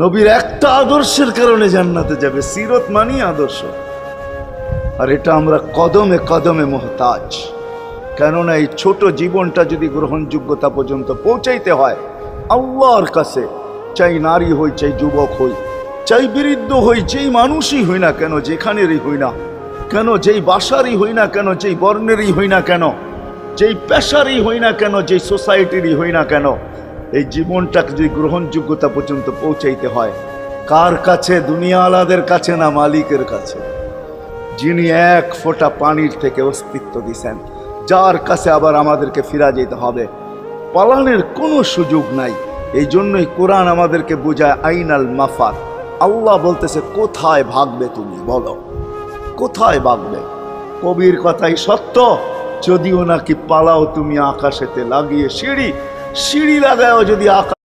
নবীর একটা আদর্শের কারণে জান্নাতে যাবে। সিরত মানি আদর্শ, আর এটা আমরা কদমে কদমে মুহতাজ। কেননা এই ছোট জীবনটা যদি গ্রহণযোগ্যতা পর্যন্ত পৌঁছাইতে হয় আল্লাহর কাছে, চাই নারী হই, চাই যুবক হই, চাই বৃদ্ধ হই, যেই মানুষই হই না কেন, যেখানেরই হই না কেন, যেই বাসারই হই না কেন, যেই বর্ণেরই হই না কেন, যেই পেশারই হই না কেন, যেই সোসাইটিরই হই না কেন, এই জীবনটাকে যদি গ্রহণযোগ্যতা পর্যন্ত পৌঁছাইতে হয় কার কাছে? দুনিয়াওয়ালাদের কাছে না, মালিকের কাছে, যিনি এক ফোঁটা পানির থেকে অস্তিত্ব দিছেন, যার কাছে আবার আমাদেরকে ফিরা যেতে হবে। পালানের কোনো সুযোগ নাই। এই জন্যই কোরআন আমাদেরকে বোঝায় আইনাল মাফার। আল্লাহ বলতেছে কোথায় ভাগবে তুমি, বলো কোথায় ভাগবে? কবির কথাই সত্য, যদিও নাকি পালাও তুমি আকাশেতে লাগিয়ে সিঁড়ি, সিঁড়ি লাগাও যদি আকাশ